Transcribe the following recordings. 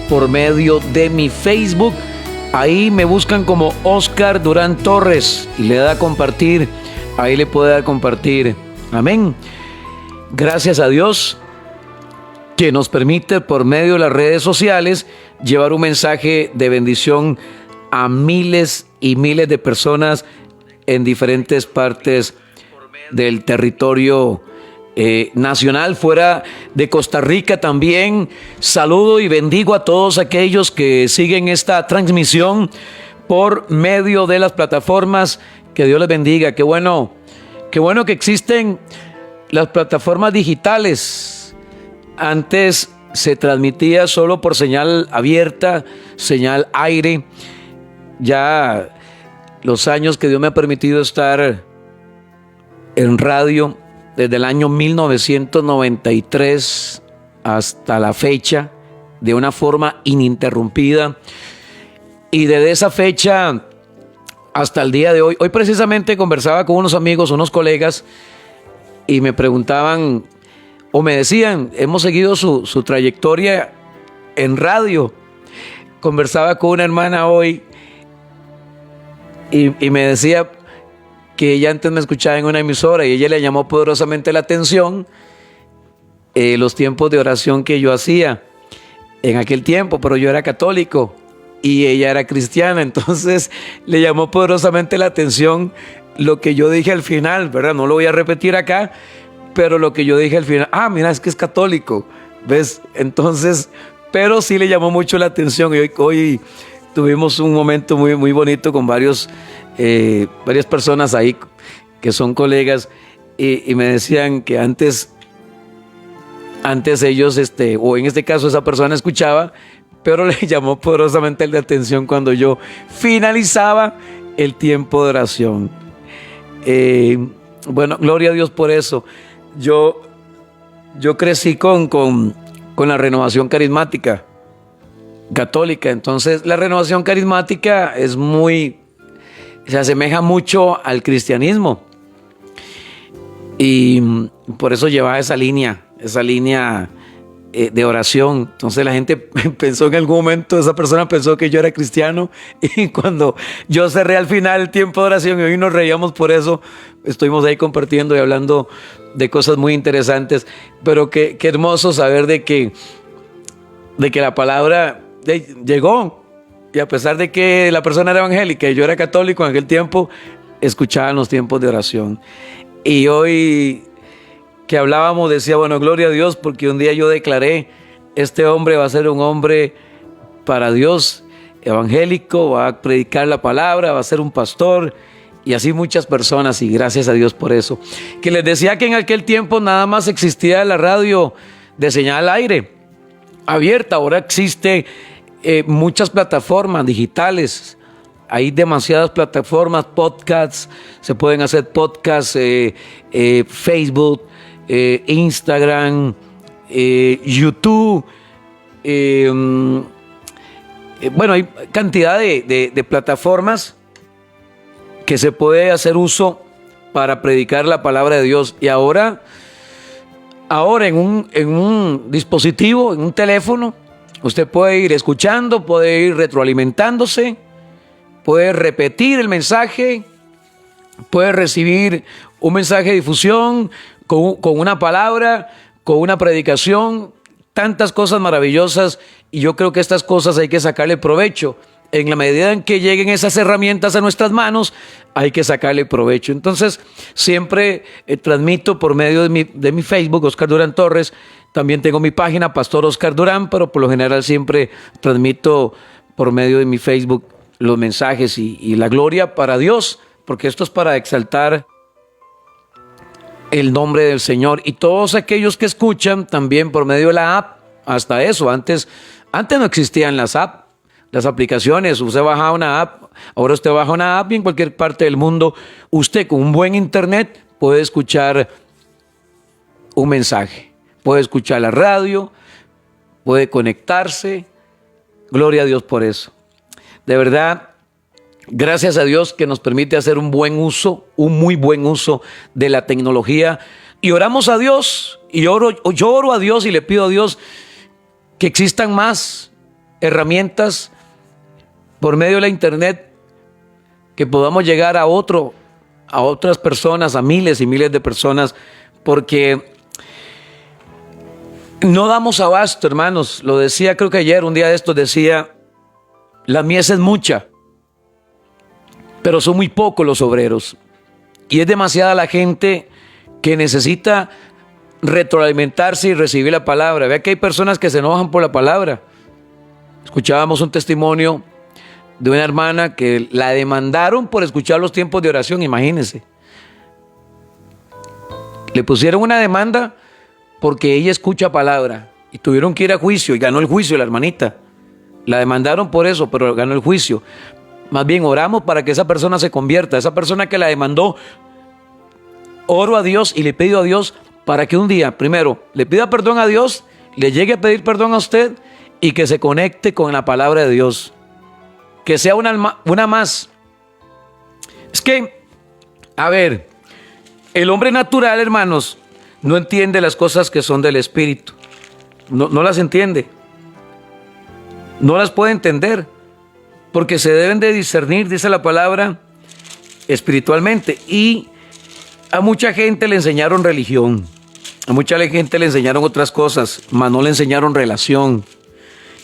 por medio de mi Facebook. Ahí me buscan como Oscar Durán Torres y le da a compartir. Ahí le puede dar a compartir. Amén. Gracias a Dios que nos permite por medio de las redes sociales llevar un mensaje de bendición a miles y miles de personas en diferentes partes del territorio nacional, fuera de Costa Rica también. Saludo y bendigo a todos aquellos que siguen esta transmisión por medio de las plataformas. Que Dios les bendiga. Qué bueno que existen las plataformas digitales. Antes se transmitía solo por señal abierta, señal aire. Ya los años que Dios me ha permitido estar en radio, desde el año 1993 hasta la fecha, de una forma ininterrumpida. Y desde esa fecha hasta el día de hoy, hoy precisamente conversaba con unos amigos, unos colegas, y me preguntaban o me decían, hemos seguido su trayectoria en radio. Conversaba con una hermana hoy y me decía que ella antes me escuchaba en una emisora y ella le llamó poderosamente la atención los tiempos de oración que yo hacía en aquel tiempo, pero yo era católico y ella era cristiana. Entonces le llamó poderosamente la atención lo que yo dije al final, ¿verdad? No lo voy a repetir acá, pero lo que yo dije al final, mira, es que es católico, ¿ves? Entonces, pero sí le llamó mucho la atención. Y hoy tuvimos un momento muy, muy bonito con varias personas ahí que son colegas y me decían que antes ellos, o en este caso esa persona escuchaba, pero le llamó poderosamente la atención cuando yo finalizaba el tiempo de oración. Bueno, gloria a Dios por eso. Yo crecí con la renovación carismática católica. Entonces la renovación carismática se asemeja mucho al cristianismo y por eso llevaba esa línea de oración. Entonces la gente pensó en algún momento, esa persona pensó que yo era cristiano, y cuando yo cerré al final el tiempo de oración y hoy nos reíamos por eso, estuvimos ahí compartiendo y hablando de cosas muy interesantes. Pero qué hermoso saber de que la palabra llegó, y a pesar de que la persona era evangélica y yo era católico en aquel tiempo, escuchaban los tiempos de oración. Y hoy que hablábamos decía, bueno, gloria a Dios, porque un día yo declaré, este hombre va a ser un hombre para Dios, evangélico, va a predicar la palabra, va a ser un pastor, y así muchas personas, y gracias a Dios por eso. Que les decía que en aquel tiempo nada más existía la radio de señal aire abierta. Ahora existe muchas plataformas digitales. Hay demasiadas plataformas, podcasts, se pueden hacer podcasts, Facebook, Instagram, YouTube. Bueno, hay cantidad de plataformas que se puede hacer uso para predicar la palabra de Dios. Y ahora en un dispositivo, en un teléfono, usted puede ir escuchando, puede ir retroalimentándose, puede repetir el mensaje, puede recibir un mensaje de difusión con una palabra, con una predicación, tantas cosas maravillosas. Y yo creo que estas cosas hay que sacarle provecho. En la medida en que lleguen esas herramientas a nuestras manos, hay que sacarle provecho. Entonces, siempre transmito por medio de mi Facebook, Oscar Durán Torres. También tengo mi página, Pastor Oscar Durán, pero por lo general siempre transmito por medio de mi Facebook los mensajes y la gloria para Dios, porque esto es para exaltar el nombre del Señor. Y todos aquellos que escuchan también por medio de la app, hasta eso, antes no existían las apps. Las aplicaciones, usted baja una app, ahora usted baja una app y en cualquier parte del mundo, usted con un buen internet puede escuchar un mensaje, puede escuchar la radio, puede conectarse. Gloria a Dios por eso. De verdad, gracias a Dios que nos permite hacer un muy buen uso de la tecnología. Y oramos a Dios, y yo oro a Dios y le pido a Dios que existan más herramientas por medio de la internet que podamos llegar a otras personas, a miles y miles de personas, porque no damos abasto, hermanos. Lo decía, creo que ayer, un día de estos, decía, la mies es mucha, pero son muy pocos los obreros. Y es demasiada la gente que necesita retroalimentarse y recibir la palabra. Vea que hay personas que se enojan por la palabra. Escuchábamos un testimonio de una hermana que la demandaron por escuchar los tiempos de oración, imagínense. Le pusieron una demanda porque ella escucha palabra y tuvieron que ir a juicio y ganó el juicio la hermanita. La demandaron por eso, pero ganó el juicio. Más bien oramos para que esa persona se convierta. Esa persona que la demandó, oro a Dios y le pido a Dios para que un día, primero, le pida perdón a Dios, le llegue a pedir perdón a usted y que se conecte con la palabra de Dios. Que sea una más. Es que, a ver, el hombre natural, hermanos, no entiende las cosas que son del Espíritu. No las entiende. No las puede entender. Porque se deben de discernir, dice la palabra, espiritualmente. Y a mucha gente le enseñaron religión. A mucha gente le enseñaron otras cosas, mas no le enseñaron relación.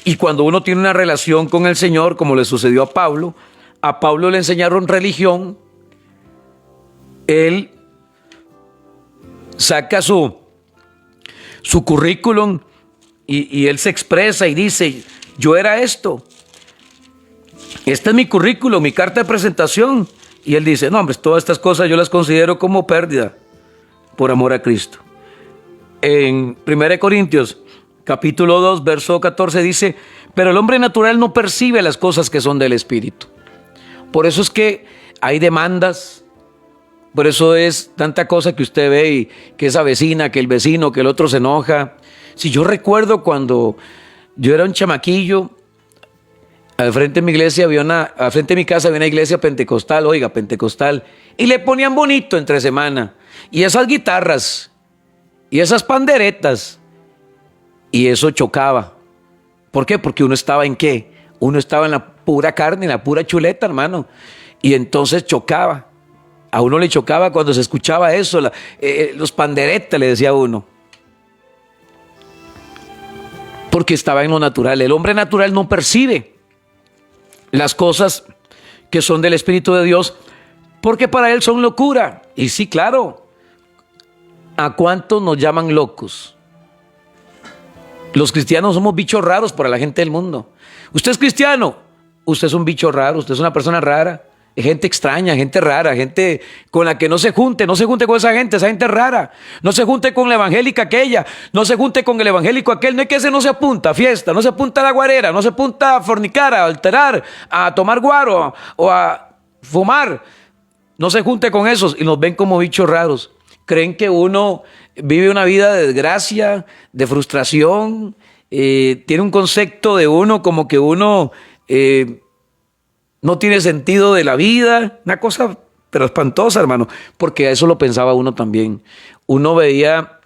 Y cuando uno tiene una relación con el Señor, como le sucedió a Pablo le enseñaron religión. Él saca su currículum y él se expresa y dice, yo era esto. Este es mi currículum, mi carta de presentación. Y él dice, no, hombre, todas estas cosas yo las considero como pérdida por amor a Cristo. En 1 Corintios, capítulo 2, verso 14 dice, pero el hombre natural no percibe las cosas que son del Espíritu. Por eso es que hay demandas. Por eso es tanta cosa que usted ve y que esa vecina, que el vecino, que el otro se enoja. Si yo recuerdo cuando yo era un chamaquillo, al frente de mi iglesia al frente de mi casa había una iglesia pentecostal, pentecostal, y le ponían bonito entre semana, y esas guitarras, y esas panderetas, y eso chocaba. ¿Por qué? Porque uno estaba ¿en qué? Uno estaba en la pura carne, en la pura chuleta, hermano, y entonces chocaba. A uno le chocaba cuando se escuchaba eso, los panderetas, le decía a uno. Porque estaba en lo natural. El hombre natural no percibe las cosas que son del Espíritu de Dios, porque para él son locura. Y sí, claro, ¿a cuántos nos llaman locos? Los cristianos somos bichos raros para la gente del mundo. Usted es cristiano, usted es un bicho raro, usted es una persona rara. Gente extraña, gente rara, gente con la que no se junte con esa gente rara. No se junte con la evangélica aquella, no se junte con el evangélico aquel. No es que ese no se apunta a fiesta, no se apunta a la guarera, no se apunta a fornicar, a alterar, a tomar guaro o a fumar. No se junte con esos y nos ven como bichos raros. Creen que uno vive una vida de desgracia, de frustración, tiene un concepto de uno como que uno no tiene sentido de la vida, una cosa pero espantosa, hermano, porque eso lo pensaba uno también. Uno veía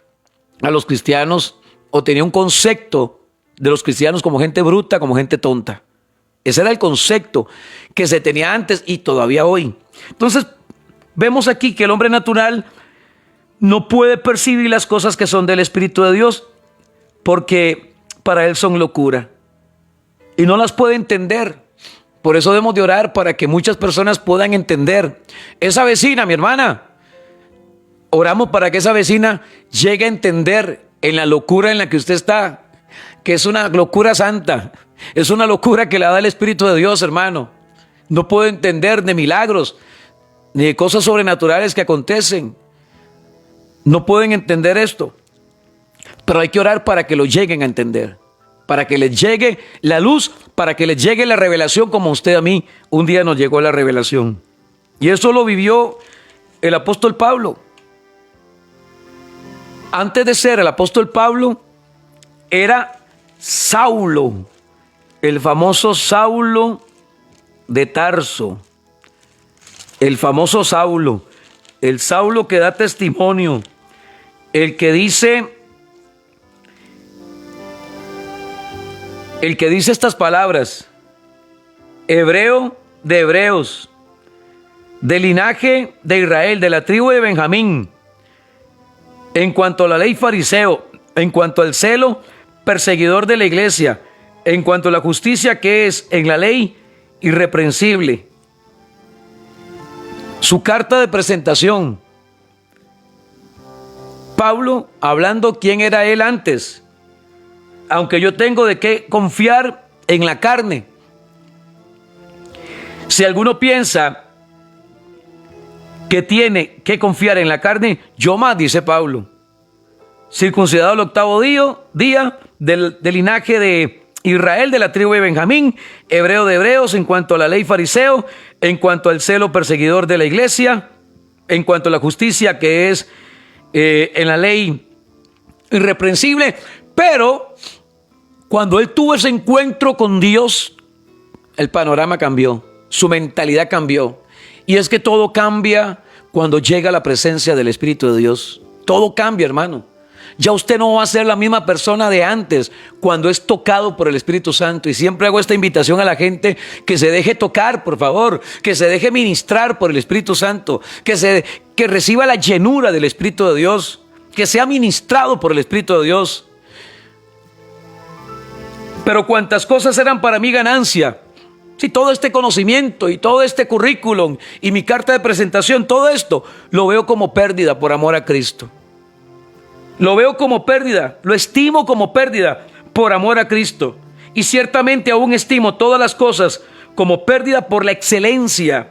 a los cristianos o tenía un concepto de los cristianos como gente bruta, como gente tonta. Ese era el concepto que se tenía antes y todavía hoy. Entonces, vemos aquí que el hombre natural no puede percibir las cosas que son del Espíritu de Dios porque para él son locura y no las puede entender. Por eso debemos de orar para que muchas personas puedan entender. Esa vecina, mi hermana, oramos para que esa vecina llegue a entender en la locura en la que usted está, que es una locura santa, es una locura que la da el Espíritu de Dios, hermano. No puede entender de milagros, ni de cosas sobrenaturales que acontecen. No pueden entender esto, pero hay que orar para que lo lleguen a entender. Para que les llegue la luz, para que les llegue la revelación como a usted a mí un día nos llegó la revelación. Y eso lo vivió el apóstol Pablo. Antes de ser el apóstol Pablo, era Saulo, el famoso Saulo de Tarso. El famoso Saulo, el Saulo que da testimonio, el que dice el que dice estas palabras, hebreo de hebreos, del linaje de Israel, de la tribu de Benjamín, en cuanto a la ley fariseo, en cuanto al celo perseguidor de la iglesia, en cuanto a la justicia que es en la ley irreprensible. Su carta de presentación. Pablo hablando quién era él antes. Aunque yo tengo de qué confiar en la carne. Si alguno piensa que tiene que confiar en la carne, yo más, dice Pablo. Circuncidado el octavo día del linaje de Israel, de la tribu de Benjamín, hebreo de hebreos, en cuanto a la ley fariseo, en cuanto al celo perseguidor de la iglesia, en cuanto a la justicia que es en la ley irreprensible. Pero cuando él tuvo ese encuentro con Dios, el panorama cambió, su mentalidad cambió. Y es que todo cambia cuando llega la presencia del Espíritu de Dios. Todo cambia, hermano. Ya usted no va a ser la misma persona de antes cuando es tocado por el Espíritu Santo. Y siempre hago esta invitación a la gente que se deje tocar, por favor, que se deje ministrar por el Espíritu Santo, que reciba la llenura del Espíritu de Dios, que sea ministrado por el Espíritu de Dios. Pero cuantas cosas eran para mí ganancia, si todo este conocimiento y todo este currículum y mi carta de presentación, todo esto lo veo como pérdida por amor a Cristo. Lo veo como pérdida, lo estimo como pérdida por amor a Cristo. Y ciertamente aún estimo todas las cosas como pérdida por la excelencia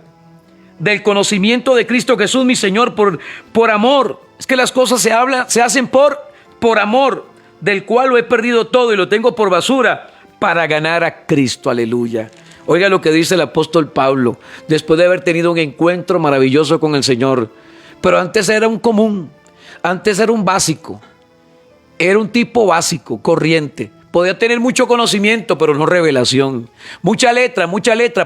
del conocimiento de Cristo Jesús, mi Señor, por amor. Es que las cosas se hacen por amor, del cual lo he perdido todo y lo tengo por basura para ganar a Cristo. Aleluya. Oiga lo que dice el apóstol Pablo, después de haber tenido un encuentro maravilloso con el Señor. Pero antes era un común. Antes era un básico, era un tipo básico, corriente. Podía tener mucho conocimiento, pero no revelación. Mucha letra,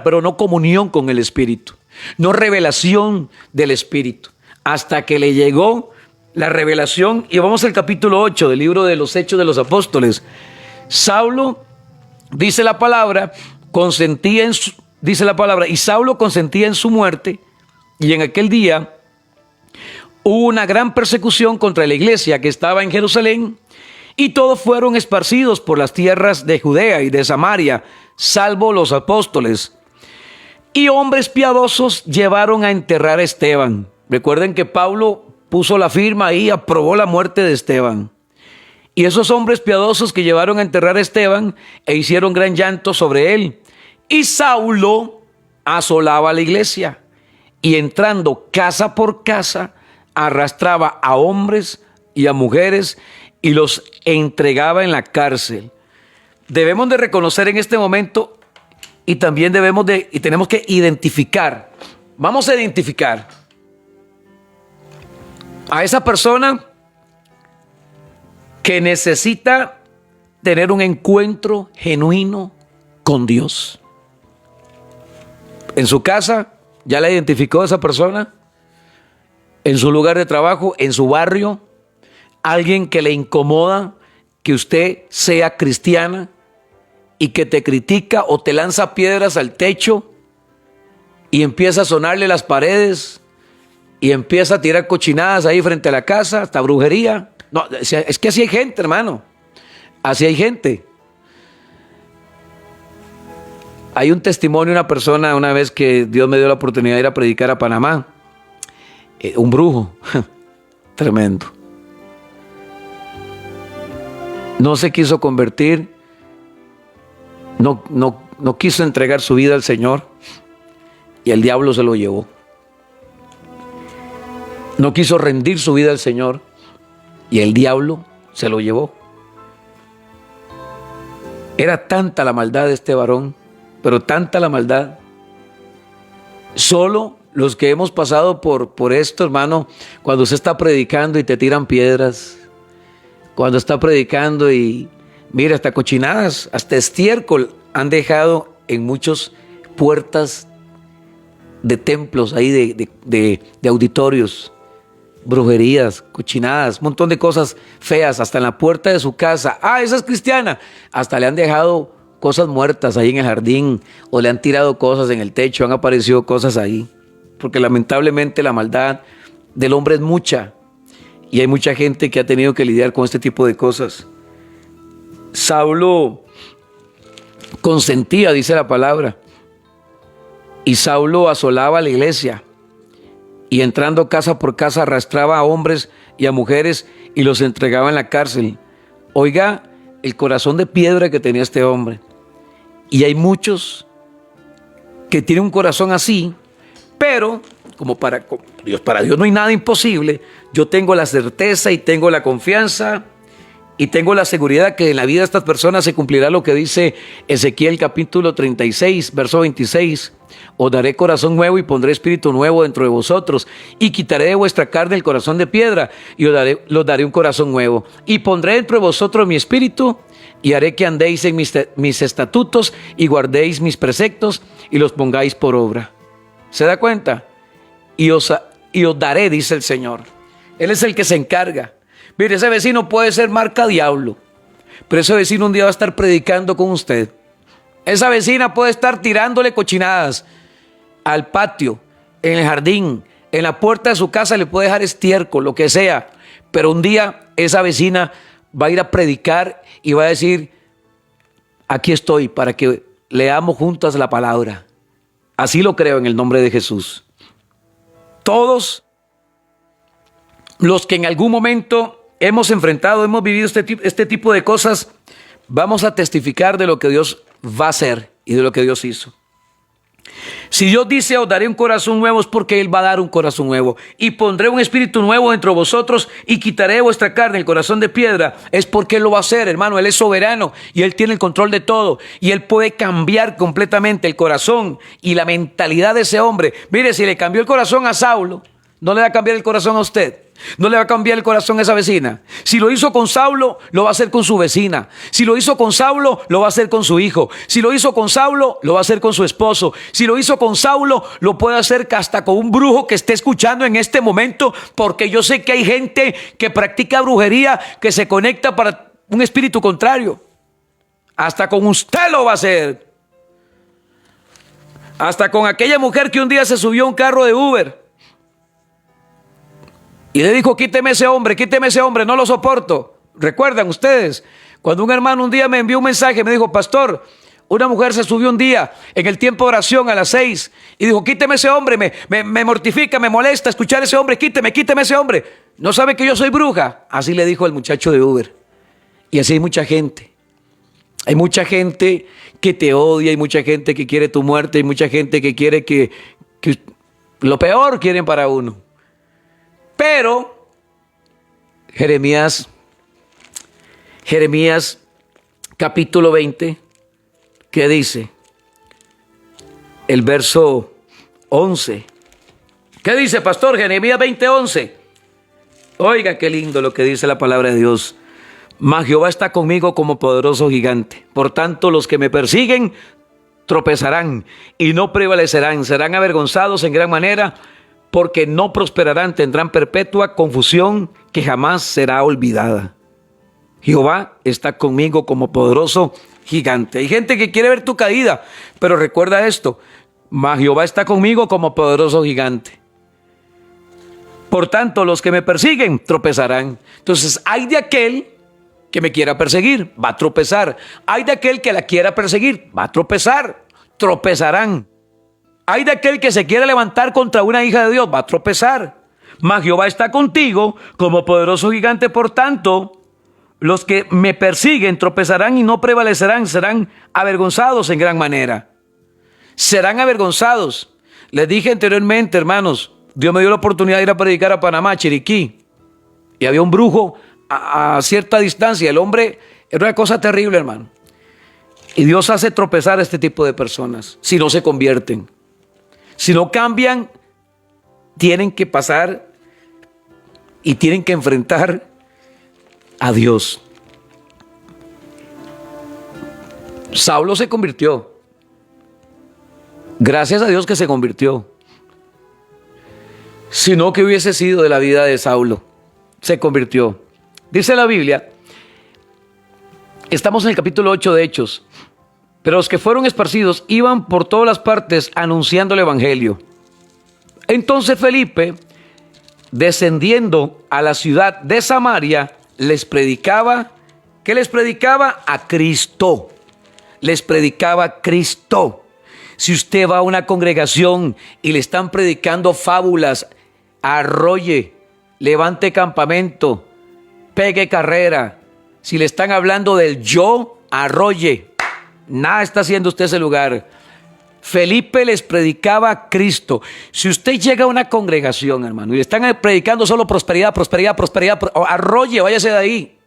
pero no comunión con el Espíritu. No revelación del Espíritu. Hasta que le llegó la revelación. Y vamos al capítulo 8 del libro de los Hechos de los Apóstoles. Saulo, dice la palabra, y Saulo consentía en su muerte. Y en aquel día hubo una gran persecución contra la iglesia que estaba en Jerusalén, y todos fueron esparcidos por las tierras de Judea y de Samaria, salvo los apóstoles. Y hombres piadosos llevaron a enterrar a Esteban. Recuerden que Pablo puso la firma y aprobó la muerte de Esteban. Y esos hombres piadosos que llevaron a enterrar a Esteban e hicieron gran llanto sobre él. Y Saulo asolaba a la iglesia, y entrando casa por casa, arrastraba a hombres y a mujeres y los entregaba en la cárcel. Debemos de reconocer en este momento y también tenemos que identificar. Vamos a identificar a esa persona que necesita tener un encuentro genuino con Dios. En su casa, ¿ya la identificó esa persona? En su lugar de trabajo, en su barrio, alguien que le incomoda que usted sea cristiana y que te critica o te lanza piedras al techo y empieza a sonarle las paredes y empieza a tirar cochinadas ahí frente a la casa, hasta brujería. No, es que así hay gente, hermano. Así hay gente. Hay un testimonio de una persona una vez que Dios me dio la oportunidad de ir a predicar a Panamá. Un brujo, tremendo. No se quiso convertir, no quiso entregar su vida al Señor y el diablo se lo llevó. No quiso rendir su vida al Señor y el diablo se lo llevó. Era tanta la maldad de este varón, pero tanta la maldad. Solo los que hemos pasado por esto, hermano, cuando usted está predicando y te tiran piedras, cuando está predicando y mira, hasta cochinadas, hasta estiércol han dejado en muchas puertas de templos, ahí de auditorios, brujerías, cochinadas, un montón de cosas feas, hasta en la puerta de su casa. Ah, esa es cristiana. Hasta le han dejado cosas muertas ahí en el jardín o le han tirado cosas en el techo, han aparecido cosas ahí. Porque lamentablemente la maldad del hombre es mucha y hay mucha gente que ha tenido que lidiar con este tipo de cosas. Saulo consentía, dice la palabra, y Saulo asolaba a la iglesia y entrando casa por casa arrastraba a hombres y a mujeres y los entregaba en la cárcel. Oiga el corazón de piedra que tenía este hombre. Y hay muchos que tienen un corazón así, pero para Dios no hay nada imposible. Yo tengo la certeza y tengo la confianza y tengo la seguridad que en la vida de estas personas se cumplirá lo que dice Ezequiel capítulo 36, verso 26. Os daré corazón nuevo y pondré espíritu nuevo dentro de vosotros y quitaré de vuestra carne el corazón de piedra y os daré un corazón nuevo y pondré dentro de vosotros mi espíritu y haré que andéis en mis estatutos y guardéis mis preceptos y los pongáis por obra. ¿Se da cuenta? Y os daré, dice el Señor. Él es el que se encarga. Mire, ese vecino puede ser marca diablo, pero ese vecino un día va a estar predicando con usted. Esa vecina puede estar tirándole cochinadas al patio, en el jardín, en la puerta de su casa le puede dejar estiércol, lo que sea. Pero un día esa vecina va a ir a predicar y va a decir, aquí estoy para que leamos juntas la palabra. Así lo creo en el nombre de Jesús. Todos los que en algún momento hemos enfrentado, hemos vivido este tipo de cosas, vamos a testificar de lo que Dios va a hacer y de lo que Dios hizo. Si Dios dice, os daré un corazón nuevo, es porque Él va a dar un corazón nuevo. Y pondré un espíritu nuevo dentro de vosotros y quitaré de vuestra carne el corazón de piedra. Es porque Él lo va a hacer, hermano. Él es soberano y Él tiene el control de todo. Y Él puede cambiar completamente el corazón y la mentalidad de ese hombre. Mire, si le cambió el corazón a Saulo, ¿no le va a cambiar el corazón a usted? ¿No le va a cambiar el corazón a esa vecina? Si lo hizo con Saulo, lo va a hacer con su vecina. Si lo hizo con Saulo, lo va a hacer con su hijo. Si lo hizo con Saulo, lo va a hacer con su esposo. Si lo hizo con Saulo, lo puede hacer hasta con un brujo que esté escuchando en este momento, porque yo sé que hay gente que practica brujería, que se conecta para un espíritu contrario. Hasta con usted lo va a hacer. Hasta con aquella mujer que un día se subió a un carro de Uber y le dijo, quíteme ese hombre, no lo soporto. ¿Recuerdan ustedes? Cuando un hermano un día me envió un mensaje, me dijo, pastor, una mujer se subió un día en el tiempo de oración a las 6 y dijo, quíteme ese hombre, me mortifica, me molesta escuchar ese hombre, quíteme ese hombre. ¿No sabe que yo soy bruja? Así le dijo el muchacho de Uber. Y así hay mucha gente. Hay mucha gente que te odia, hay mucha gente que quiere tu muerte, hay mucha gente que quiere que lo peor quieren para uno. Pero Jeremías capítulo 20, ¿qué dice? El verso 11. ¿Qué dice, pastor? Jeremías 20:11. Oiga, qué lindo lo que dice la palabra de Dios. Mas Jehová está conmigo como poderoso gigante. Por tanto, los que me persiguen tropezarán y no prevalecerán. Serán avergonzados en gran manera, porque no prosperarán, tendrán perpetua confusión que jamás será olvidada. Jehová está conmigo como poderoso gigante. Hay gente que quiere ver tu caída, pero recuerda esto, mas Jehová está conmigo como poderoso gigante. Por tanto, los que me persiguen tropezarán. Entonces, hay de aquel que me quiera perseguir, va a tropezar. Hay de aquel que la quiera perseguir, va a tropezar, tropezarán. Hay de aquel que se quiere levantar contra una hija de Dios, va a tropezar. Mas Jehová está contigo como poderoso gigante. Por tanto, los que me persiguen tropezarán y no prevalecerán. Serán avergonzados en gran manera. Serán avergonzados. Les dije anteriormente, hermanos, Dios me dio la oportunidad de ir a predicar a Panamá, Chiriquí. Y había un brujo a cierta distancia. El hombre era una cosa terrible, hermano. Y Dios hace tropezar a este tipo de personas si no se convierten. Si no cambian, tienen que pasar y tienen que enfrentar a Dios. Saulo se convirtió. Gracias a Dios que se convirtió. Si no, ¿qué hubiese sido de la vida de Saulo? Se convirtió. Dice la Biblia, estamos en el capítulo 8 de Hechos, Pero los que fueron esparcidos iban por todas las partes anunciando el evangelio. Entonces Felipe, descendiendo a la ciudad de Samaria, les predicaba. ¿Qué les predicaba? A Cristo. Les predicaba a Cristo. Si usted va a una congregación y le están predicando fábulas, arrolle, levante campamento, pegue carrera. Si le están hablando del yo, arrolle. Nada está haciendo usted ese lugar. Felipe les predicaba a Cristo. Si usted llega a una congregación, hermano, y le están predicando solo prosperidad, arrolle, váyase de ahí.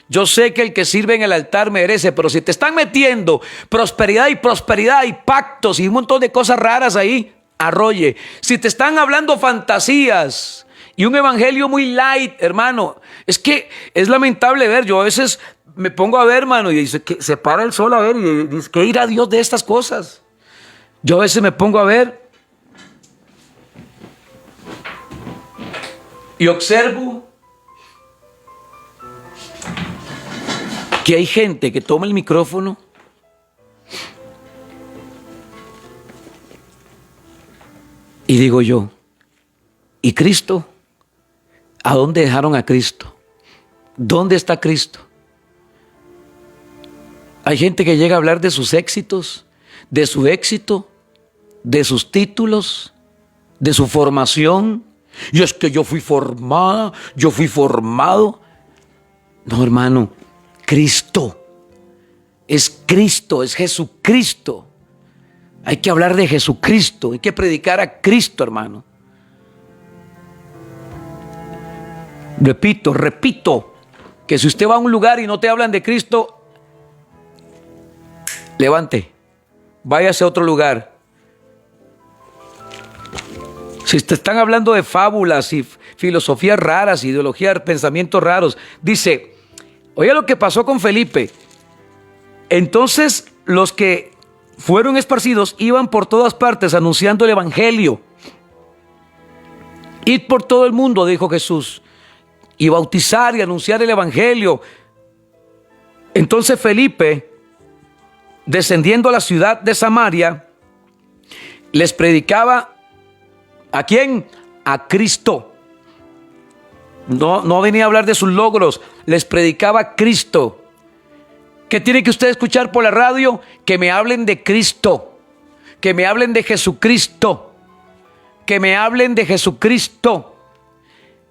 Yo sé que el que sirve en el altar merece, pero si te están metiendo prosperidad y pactos y un montón de cosas raras ahí, arrolle. Si te están hablando fantasías y un evangelio muy light, hermano, es que es lamentable ver. Yo a veces me pongo a ver, hermano, y dice que se para el sol a ver y dice, ¿qué irá Dios de estas cosas? Yo a veces me pongo a ver y observo que hay gente que toma el micrófono y digo yo, ¿y Cristo? ¿A dónde dejaron a Cristo? ¿Dónde está Cristo? Hay gente que llega a hablar de sus éxitos, de su éxito, de sus títulos, de su formación. Y es que yo fui formada, yo fui formado. No, hermano, Cristo, es Jesucristo. Hay que hablar de Jesucristo, hay que predicar a Cristo, hermano. Repito, que si usted va a un lugar y no te hablan de Cristo, levante, váyase a otro lugar. Si te están hablando de fábulas y filosofías raras, ideologías, pensamientos raros, dice, oye lo que pasó con Felipe. Entonces los que fueron esparcidos iban por todas partes anunciando el evangelio. Id por todo el mundo, dijo Jesús, y bautizar y anunciar el evangelio. Entonces Felipe, descendiendo a la ciudad de Samaria, les predicaba ¿a quién? A Cristo. No venía a hablar de sus logros, les predicaba a Cristo. ¿Qué tiene que usted escuchar por la radio? Que me hablen de Cristo, que me hablen de Jesucristo, que me hablen de Jesucristo,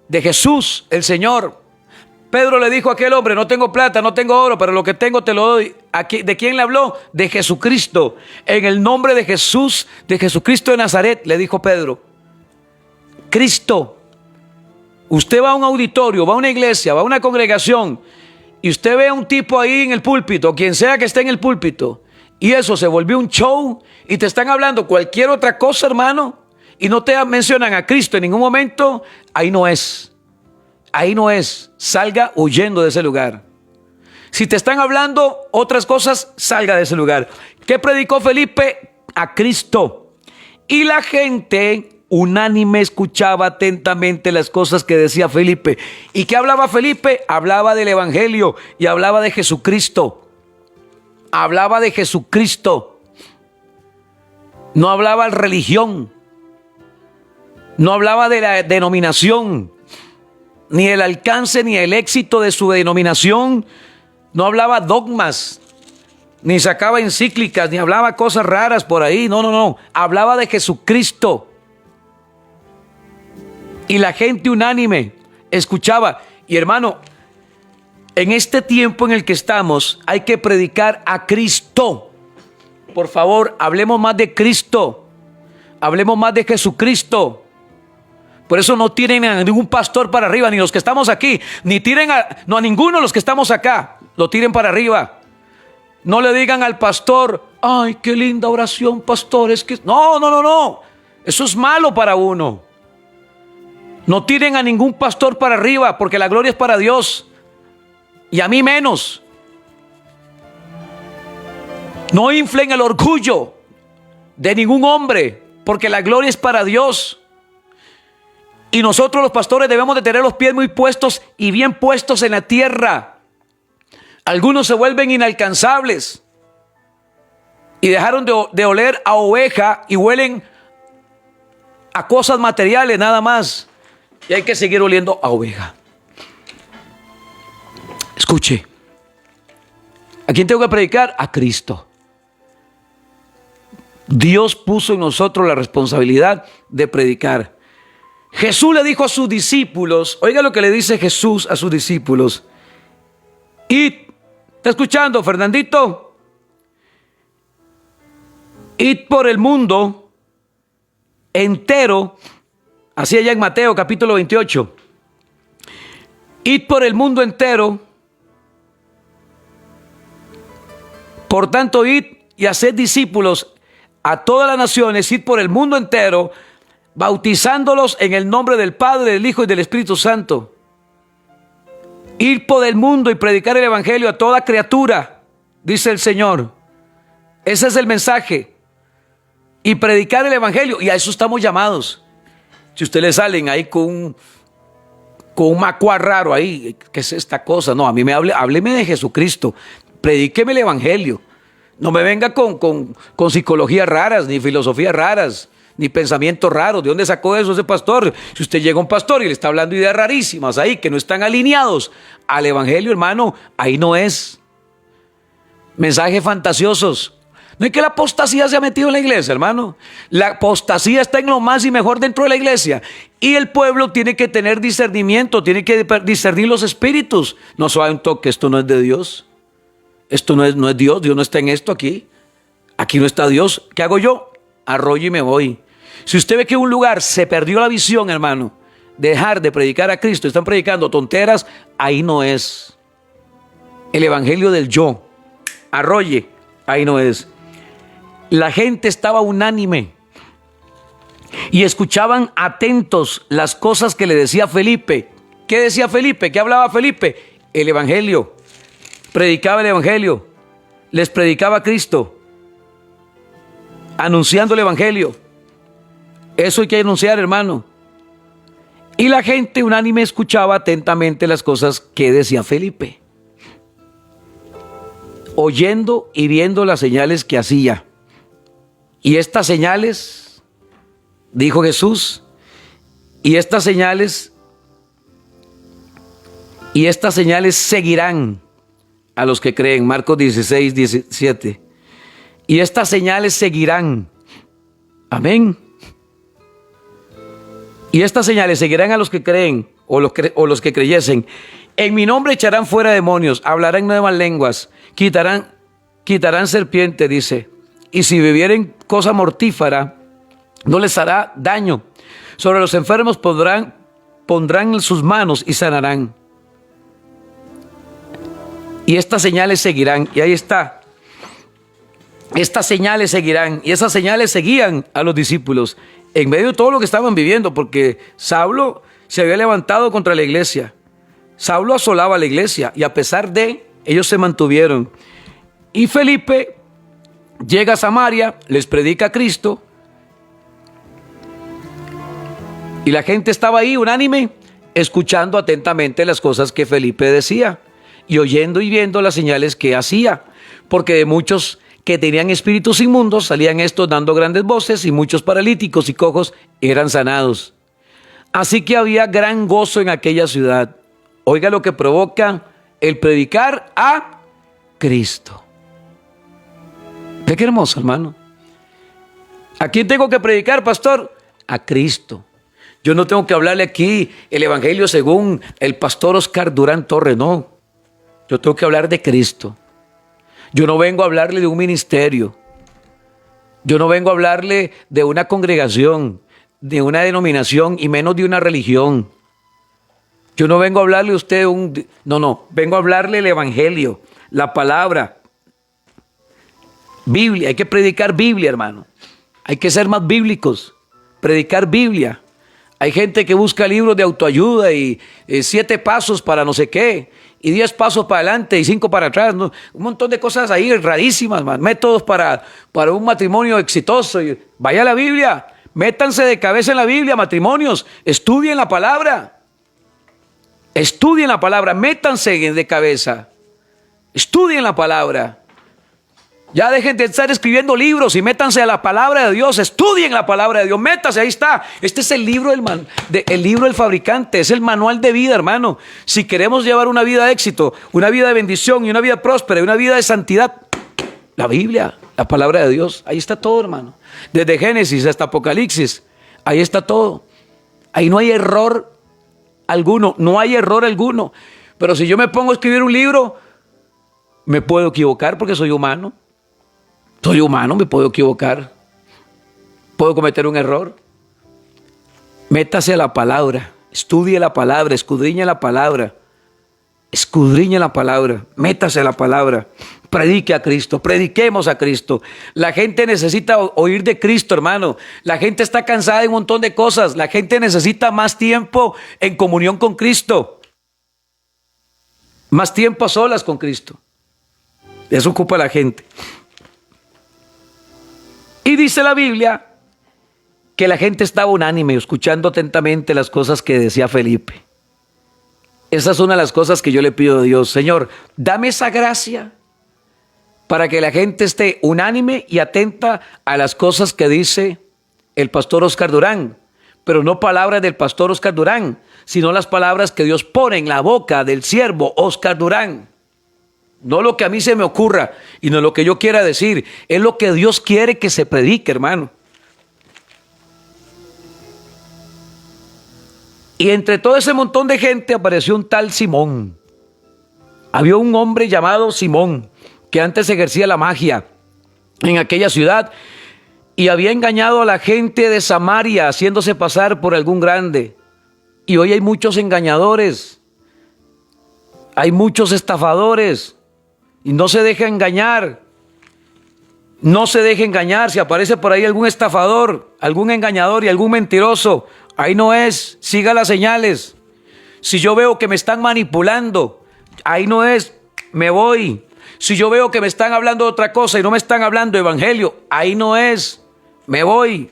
de Jesús, el Señor. Pedro le dijo a aquel hombre, no tengo plata, no tengo oro, pero lo que tengo te lo doy. ¿De quién le habló? De Jesucristo. En el nombre de Jesús, de Jesucristo de Nazaret, le dijo Pedro. Cristo. Usted va a un auditorio, va a una iglesia, va a una congregación y usted ve a un tipo ahí en el púlpito, quien sea que esté en el púlpito, y eso se volvió un show y te están hablando cualquier otra cosa, hermano, y no te mencionan a Cristo en ningún momento, ahí no es. Ahí no es. Salga huyendo de ese lugar. Si te están hablando otras cosas, salga de ese lugar. ¿Qué predicó Felipe? A Cristo. Y la gente unánime escuchaba atentamente las cosas que decía Felipe. ¿Y qué hablaba Felipe? Hablaba del evangelio y hablaba de Jesucristo. Hablaba de Jesucristo. No hablaba de religión. No hablaba de la denominación, ni el alcance, ni el éxito de su denominación. No hablaba dogmas, ni sacaba encíclicas, ni hablaba cosas raras por ahí. No. Hablaba de Jesucristo. Y la gente unánime escuchaba. Y hermano, en este tiempo en el que estamos, hay que predicar a Cristo. Por favor, hablemos más de Cristo. Hablemos más de Jesucristo. Por eso no tienen a ningún pastor para arriba, ni los que estamos aquí, ni tiren a ninguno de los que estamos acá, lo tiren para arriba. No le digan al pastor, ay, qué linda oración, pastor, es que... No. Eso es malo para uno. No tiren a ningún pastor para arriba, porque la gloria es para Dios. Y a mí menos. No inflen el orgullo de ningún hombre, porque la gloria es para Dios. Y nosotros los pastores debemos de tener los pies muy puestos y bien puestos en la tierra. Algunos se vuelven inalcanzables. y dejaron de oler a oveja y huelen a cosas materiales nada más. Y hay que seguir oliendo a oveja. Escuche, ¿a quién tengo que predicar? A Cristo. Dios puso en nosotros la responsabilidad de predicar. Jesús le dijo a sus discípulos, oiga lo que le dice Jesús a sus discípulos. Id, ¿está escuchando, Fernandito? Id por el mundo entero, así allá en Mateo capítulo 28. Id por el mundo entero. Por tanto, id y haced discípulos a todas las naciones, id por el mundo entero, bautizándolos en el nombre del Padre, del Hijo y del Espíritu Santo. Ir por el mundo y predicar el evangelio a toda criatura, dice el Señor. Ese es el mensaje. Y predicar el evangelio, y a eso estamos llamados. Si ustedes le salen ahí con un macuar raro ahí, ¿qué es esta cosa? No, a mí hábleme de Jesucristo. Predíqueme el evangelio. No me venga con psicologías raras, ni filosofías raras, ni pensamientos raros. ¿De dónde sacó eso ese pastor? Si usted llega a un pastor y le está hablando ideas rarísimas ahí, que no están alineados al evangelio, hermano, ahí no es. Mensajes fantasiosos. No es que la apostasía se ha metido en la iglesia, hermano. La apostasía está en lo más y mejor dentro de la iglesia. Y el pueblo tiene que tener discernimiento, tiene que discernir los espíritus. No suave un toque, esto no es de Dios. Esto no es Dios, Dios no está en esto aquí. Aquí no está Dios. ¿Qué hago yo? Arroyo y me voy. Si usted ve que en un lugar se perdió la visión, hermano, dejar de predicar a Cristo, están predicando tonteras, ahí no es. El evangelio del yo, arroye, ahí no es. La gente estaba unánime y escuchaban atentos las cosas que le decía Felipe. ¿Qué decía Felipe? ¿Qué hablaba Felipe? El evangelio. Predicaba el evangelio. Les predicaba a Cristo, anunciando el evangelio. Eso hay que anunciar, hermano. Y la gente unánime escuchaba atentamente las cosas que decía Felipe, oyendo y viendo las señales que hacía. Y estas señales, dijo Jesús, y estas señales seguirán a los que creen. Marcos 16, 17. Y estas señales seguirán. Amén. Y estas señales seguirán a los que creen o los que creyesen. En mi nombre echarán fuera demonios, hablarán nuevas lenguas, quitarán serpiente, dice. Y si bebieren cosa mortífera, no les hará daño. Sobre los enfermos pondrán sus manos y sanarán. Y estas señales seguirán. Y ahí está. Estas señales seguirán. Y esas señales seguían a los discípulos en medio de todo lo que estaban viviendo, porque Saulo se había levantado contra la iglesia. Saulo asolaba la iglesia y a pesar de, ellos se mantuvieron. Y Felipe llega a Samaria, les predica a Cristo. Y la gente estaba ahí unánime, escuchando atentamente las cosas que Felipe decía y oyendo y viendo las señales que hacía, porque de muchos que tenían espíritus inmundos salían estos dando grandes voces, y muchos paralíticos y cojos eran sanados. Así que había gran gozo en aquella ciudad. Oiga lo que provoca el predicar a Cristo. Ve qué hermoso, hermano. ¿A quién tengo que predicar, pastor? A Cristo. Yo no tengo que hablarle aquí el evangelio según el pastor Oscar Durán Torres, no. Yo tengo que hablar de Cristo. Yo no vengo a hablarle de un ministerio. Yo no vengo a hablarle de una congregación, de una denominación y menos de una religión. Yo no vengo a hablarle a usted no, vengo a hablarle el evangelio, la palabra, Biblia. Hay que predicar Biblia, hermano. Hay que ser más bíblicos, predicar Biblia. Hay gente que busca libros de autoayuda y 7 pasos para no sé qué, y 10 pasos para adelante y 5 para atrás, ¿no? Un montón de cosas ahí rarísimas, man. Métodos para un matrimonio exitoso. Vaya a la Biblia, métanse de cabeza en la Biblia, matrimonios, estudien la palabra. Estudien la palabra, métanse de cabeza. Estudien la palabra. Ya dejen de estar escribiendo libros y métanse a la palabra de Dios, estudien la palabra de Dios, métanse, ahí está. Este es el libro el libro del fabricante, es el manual de vida, hermano. Si queremos llevar una vida de éxito, una vida de bendición y una vida próspera y una vida de santidad, la Biblia, la palabra de Dios, ahí está todo, hermano. Desde Génesis hasta Apocalipsis, ahí está todo. Ahí no hay error alguno, no hay error alguno. Pero si yo me pongo a escribir un libro, me puedo equivocar porque soy humano. Soy humano, me puedo equivocar. Puedo cometer un error. Métase a la palabra, estudie la palabra, escudriñe la palabra. Escudriñe la palabra, métase a la palabra. Predique a Cristo, prediquemos a Cristo. La gente necesita oír de Cristo, hermano. La gente está cansada de un montón de cosas. La gente necesita más tiempo en comunión con Cristo. Más tiempo a solas con Cristo. Eso ocupa la gente. Y dice la Biblia que la gente estaba unánime, escuchando atentamente las cosas que decía Felipe. Esa es una de las cosas que yo le pido a Dios. Señor, dame esa gracia para que la gente esté unánime y atenta a las cosas que dice el pastor Oscar Durán. Pero no palabras del pastor Oscar Durán, sino las palabras que Dios pone en la boca del siervo Oscar Durán. No lo que a mí se me ocurra y no lo que yo quiera decir. Es lo que Dios quiere que se predique, hermano. Y entre todo ese montón de gente apareció un tal Simón. Había un hombre llamado Simón que antes ejercía la magia en aquella ciudad y había engañado a la gente de Samaria haciéndose pasar por algún grande. Y hoy hay muchos engañadores, hay muchos estafadores y no se deja engañar. No se deje engañar. Si aparece por ahí algún estafador, algún engañador y algún mentiroso, ahí no es. Siga las señales. Si yo veo que me están manipulando, ahí no es. Me voy. Si yo veo que me están hablando de otra cosa y no me están hablando de evangelio, ahí no es. Me voy.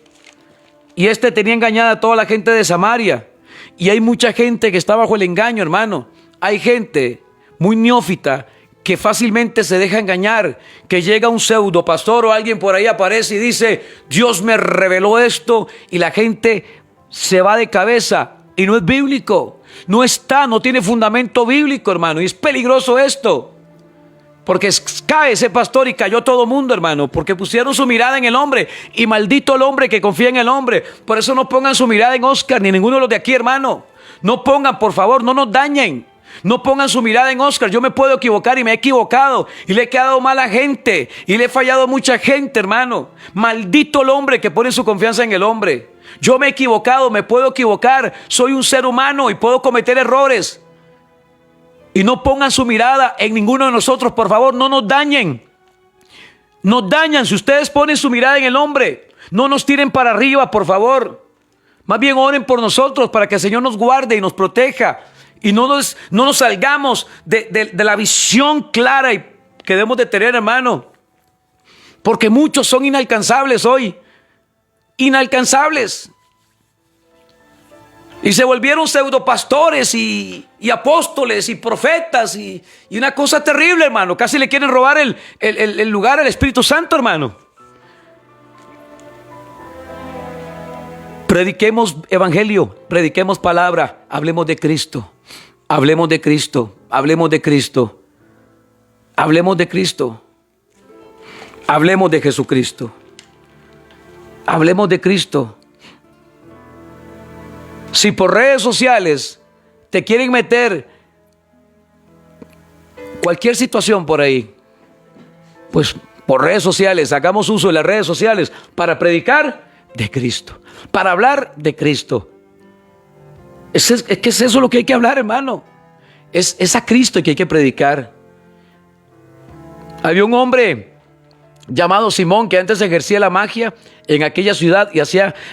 Y tenía engañada a toda la gente de Samaria. Y hay mucha gente que está bajo el engaño, hermano. Hay gente muy neófita que fácilmente se deja engañar, que llega un pseudo pastor o alguien por ahí aparece y dice, Dios me reveló esto, y la gente se va de cabeza y no es bíblico, no tiene fundamento bíblico, hermano, y es peligroso esto, porque cae ese pastor y cayó todo mundo, hermano, porque pusieron su mirada en el hombre, y maldito el hombre que confía en el hombre. Por eso no pongan su mirada en Oscar ni ninguno de los de aquí, hermano. No pongan, por favor, no nos dañen. No pongan su mirada en Oscar. Yo me puedo equivocar y me he equivocado y le he quedado mal a gente y le he fallado a mucha gente, hermano. Maldito el hombre que pone su confianza en el hombre. Yo me he equivocado, me puedo equivocar. Soy un ser humano y puedo cometer errores. Y no pongan su mirada en ninguno de nosotros, por favor, no nos dañen. Nos dañan si ustedes ponen su mirada en el hombre. No nos tiren para arriba, por favor. Más bien oren por nosotros para que el Señor nos guarde y nos proteja. Y no nos salgamos de la visión clara que debemos de tener, hermano. Porque muchos son inalcanzables hoy. Inalcanzables. Y se volvieron pseudopastores y apóstoles y profetas y una cosa terrible, hermano. Casi le quieren robar el lugar al Espíritu Santo, hermano. Prediquemos evangelio, prediquemos palabra, hablemos de Cristo. Hablemos de Cristo, hablemos de Cristo, hablemos de Cristo, hablemos de Jesucristo, hablemos de Cristo. Si por redes sociales te quieren meter cualquier situación por ahí, pues por redes sociales, hagamos uso de las redes sociales para predicar de Cristo, para hablar de Cristo. Es que es eso lo que hay que hablar, hermano. Es a Cristo que hay que predicar. Había un hombre llamado Simón que antes ejercía la magia en aquella ciudad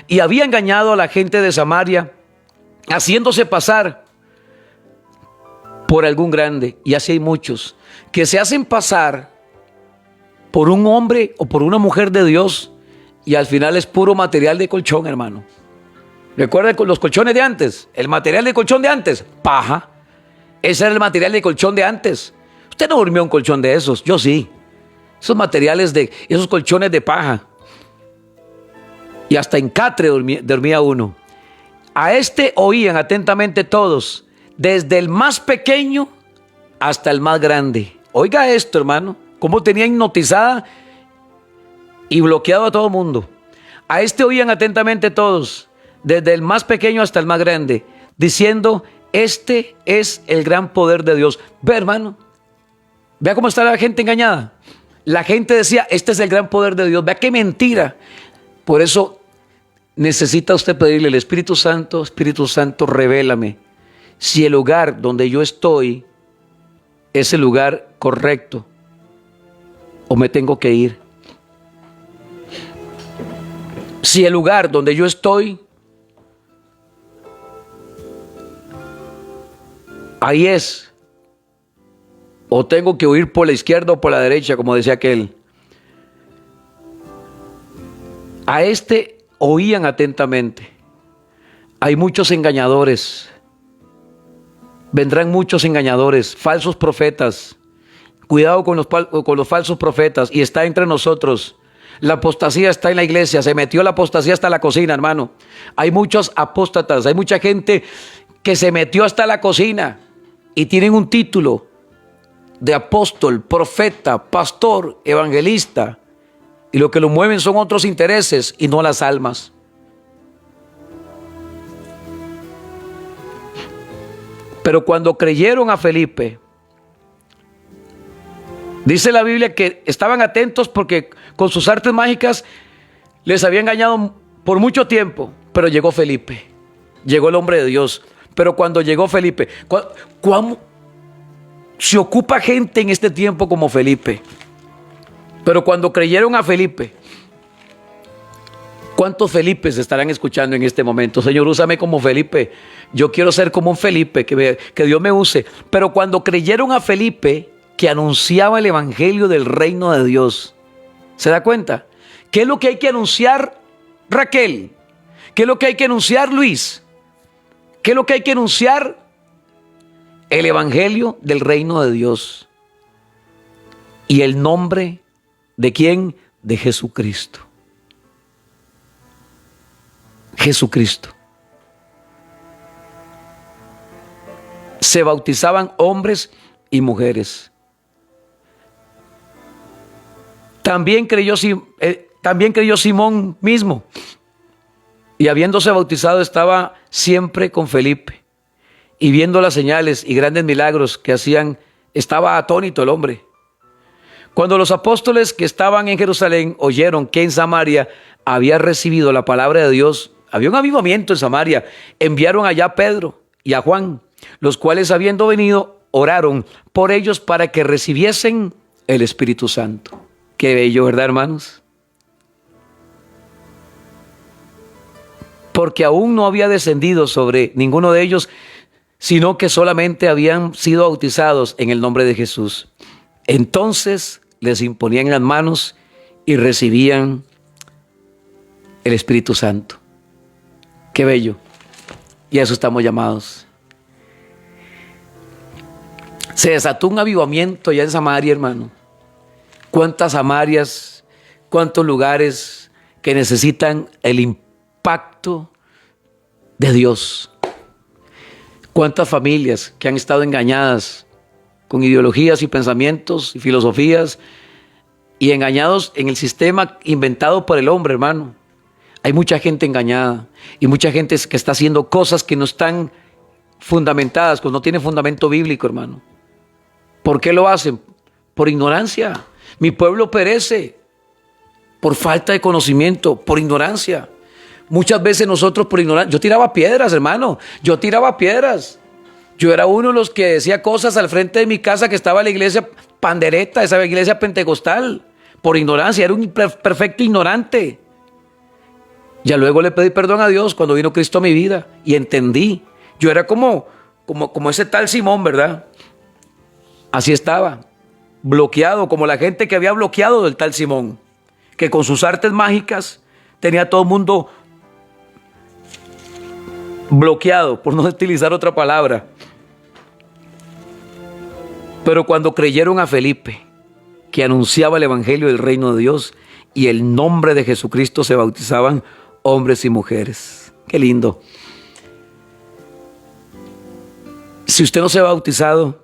y había engañado a la gente de Samaria, haciéndose pasar por algún grande. Y así hay muchos que se hacen pasar por un hombre o por una mujer de Dios y al final es puro material de colchón, hermano. ¿Recuerdan los colchones de antes? El material de colchón de antes, paja. Ese era el material de colchón de antes. Usted no durmió en un colchón de esos, yo sí. esos materiales, esos colchones de paja. Y hasta en catre dormía uno. A este oían atentamente todos, desde el más pequeño hasta el más grande. Oiga esto, hermano, cómo tenía hipnotizada y bloqueado a todo el mundo. A este oían atentamente todos, desde el más pequeño hasta el más grande, diciendo: este es el gran poder de Dios. Ve, hermano, vea cómo está la gente engañada. La gente decía: este es el gran poder de Dios. Vea qué mentira. Por eso necesita usted pedirle al Espíritu Santo: Espíritu Santo, revélame si el lugar donde yo estoy es el lugar correcto o me tengo que ir. Si el lugar donde yo estoy, ahí es, o tengo que huir por la izquierda o por la derecha, como decía aquel. A este oían atentamente. Hay muchos engañadores. Vendrán muchos engañadores, falsos profetas. Cuidado con los falsos profetas. Y está entre nosotros. La apostasía está en la iglesia. Se metió la apostasía hasta la cocina, hermano. Hay muchos apóstatas. Hay mucha gente que se metió hasta la cocina y tienen un título de apóstol, profeta, pastor, evangelista. Y lo que lo mueven son otros intereses y no las almas. Pero cuando creyeron a Felipe, dice la Biblia que estaban atentos porque con sus artes mágicas les había engañado por mucho tiempo. Pero llegó Felipe, llegó el hombre de Dios. Pero cuando llegó Felipe, ¿cómo se ocupa gente en este tiempo como Felipe? Pero cuando creyeron a Felipe, ¿cuántos Felipes estarán escuchando en este momento? Señor, úsame como Felipe. Yo quiero ser como un Felipe, que Dios me use. Pero cuando creyeron a Felipe, que anunciaba el evangelio del reino de Dios, ¿se da cuenta? ¿Qué es lo que hay que anunciar, Raquel? ¿Qué es lo que hay que anunciar, Luis? ¿Qué es lo que hay que anunciar? El evangelio del reino de Dios. Y el nombre ¿de quién? De Jesucristo. Jesucristo. Se bautizaban hombres y mujeres. También creyó Simón mismo. Y habiéndose bautizado estaba siempre con Felipe. Y viendo las señales y grandes milagros que hacían, estaba atónito el hombre. Cuando los apóstoles que estaban en Jerusalén oyeron que en Samaria había recibido la palabra de Dios, había un avivamiento en Samaria, enviaron allá a Pedro y a Juan, los cuales, habiendo venido, oraron por ellos para que recibiesen el Espíritu Santo. Qué bello, ¿verdad, hermanos? Porque aún no había descendido sobre ninguno de ellos, sino que solamente habían sido bautizados en el nombre de Jesús. Entonces les imponían las manos y recibían el Espíritu Santo. Qué bello. Y a eso estamos llamados. Se desató un avivamiento allá en Samaria, hermano. ¿Cuántas Samarias, cuántos lugares que necesitan el impacto de Dios? ¿Cuántas familias que han estado engañadas con ideologías y pensamientos y filosofías y engañados en el sistema inventado por el hombre, hermano? Hay mucha gente engañada y mucha gente que está haciendo cosas que no están fundamentadas, que no tienen fundamento bíblico, hermano. ¿Por qué lo hacen? Por ignorancia. Mi pueblo perece por falta de conocimiento, por ignorancia. Muchas veces nosotros por ignorancia. Yo tiraba piedras, hermano. Yo tiraba piedras. Yo era uno de los que decía cosas al frente de mi casa, que estaba la iglesia pandereta, esa iglesia pentecostal. Por ignorancia. Era un perfecto ignorante. Ya luego le pedí perdón a Dios cuando vino Cristo a mi vida y entendí. Yo era como ese tal Simón, ¿verdad? Así estaba, bloqueado, como la gente que había bloqueado del tal Simón, que con sus artes mágicas tenía a todo el mundo bloqueado, por no utilizar otra palabra. Pero cuando creyeron a Felipe, que anunciaba el evangelio del reino de Dios, y el nombre de Jesucristo se bautizaban hombres y mujeres. Qué lindo. Si usted no se ha bautizado,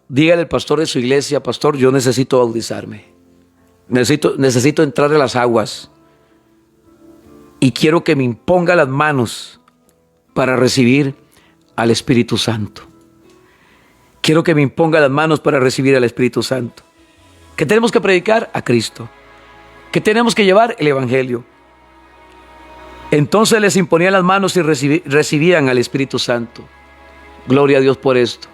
dígale al pastor de su iglesia: pastor, yo necesito bautizarme. Necesito entrar a las aguas. Y quiero que me imponga las manos para recibir al Espíritu Santo. Quiero que me imponga las manos para recibir al Espíritu Santo. ¿Qué tenemos que predicar? A Cristo. ¿Qué tenemos que llevar? El Evangelio. Entonces les imponían las manos y recibían al Espíritu Santo. Gloria a Dios por esto.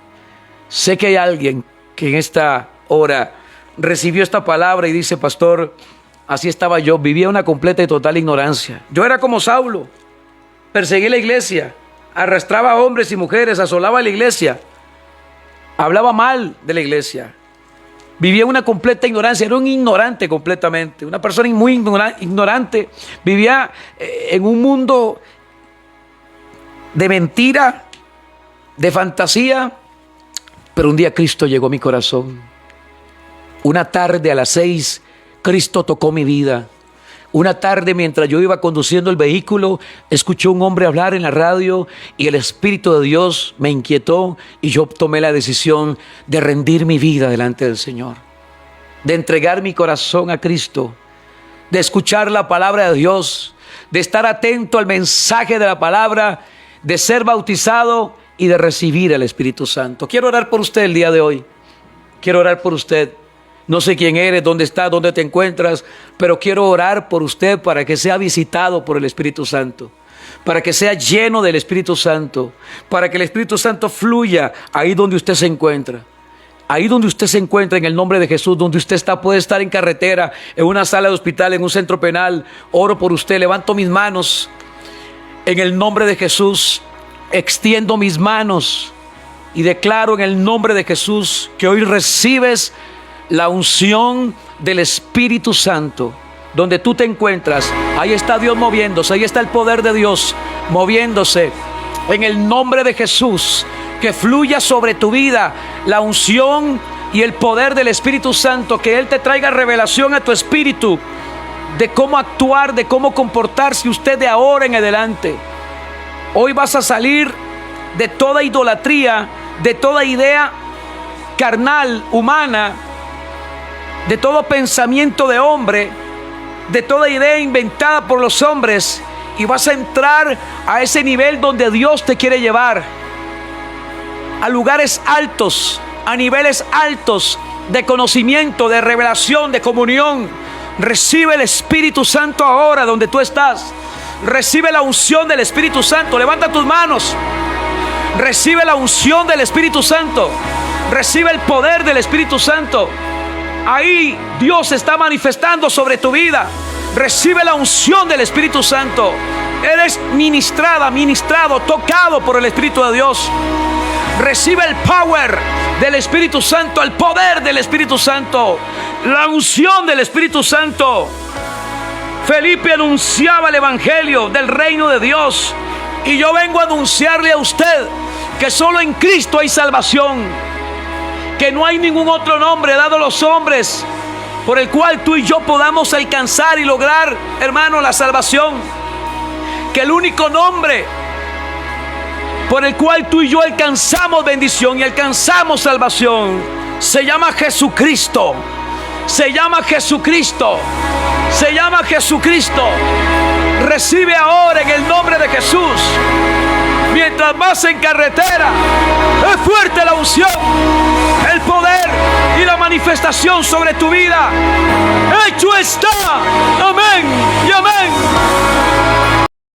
Sé que hay alguien que en esta hora recibió esta palabra y dice: pastor, así estaba yo, vivía una completa y total ignorancia. Yo era como Saulo, perseguí la iglesia, arrastraba a hombres y mujeres, asolaba la iglesia, hablaba mal de la iglesia, vivía una completa ignorancia, era un ignorante completamente, una persona muy ignorante, vivía en un mundo de mentira, de fantasía. Pero un día Cristo llegó a mi corazón. Una tarde a las 6, Cristo tocó mi vida. Una tarde, mientras yo iba conduciendo el vehículo, escuché a un hombre hablar en la radio y el Espíritu de Dios me inquietó, y yo tomé la decisión de rendir mi vida delante del Señor, de entregar mi corazón a Cristo, de escuchar la palabra de Dios, de estar atento al mensaje de la palabra, de ser bautizado y de recibir al Espíritu Santo. Quiero orar por usted el día de hoy. Quiero orar por usted. No sé quién eres, dónde estás, dónde te encuentras, pero quiero orar por usted para que sea visitado por el Espíritu Santo, para que sea lleno del Espíritu Santo, para que el Espíritu Santo fluya ahí donde usted se encuentra. Ahí donde usted se encuentra, en el nombre de Jesús, donde usted está, puede estar en carretera, en una sala de hospital, en un centro penal. Oro por usted, levanto mis manos en el nombre de Jesús. Extiendo mis manos y declaro en el nombre de Jesús que hoy recibes la unción del Espíritu Santo. Donde tú te encuentras, ahí está Dios moviéndose, ahí está el poder de Dios moviéndose. En el nombre de Jesús, que fluya sobre tu vida la unción y el poder del Espíritu Santo, que Él te traiga revelación a tu espíritu de cómo actuar, de cómo comportarse usted de ahora en adelante. Hoy vas a salir de toda idolatría, de toda idea carnal, humana, de todo pensamiento de hombre, de toda idea inventada por los hombres, y vas a entrar a ese nivel donde Dios te quiere llevar, a lugares altos, a niveles altos de conocimiento, de revelación, de comunión. Recibe el Espíritu Santo ahora donde tú estás. Recibe la unción del Espíritu Santo. Levanta tus manos. Recibe la unción del Espíritu Santo. Recibe el poder del Espíritu Santo. Ahí Dios está manifestando sobre tu vida. Recibe la unción del Espíritu Santo. Eres ministrado, tocado por el Espíritu de Dios. Recibe el power del Espíritu Santo, el poder del Espíritu Santo, la unción del Espíritu Santo. Felipe anunciaba el evangelio del reino de Dios, y yo vengo a anunciarle a usted que solo en Cristo hay salvación, que no hay ningún otro nombre dado a los hombres por el cual tú y yo podamos alcanzar y lograr, hermano, la salvación. Que el único nombre por el cual tú y yo alcanzamos bendición y alcanzamos salvación se llama Jesucristo. Se llama Jesucristo. Se llama Jesucristo. Recibe ahora en el nombre de Jesús. Mientras vas en carretera, es fuerte la unción, el poder y la manifestación sobre tu vida. Hecho está. Amén y amén.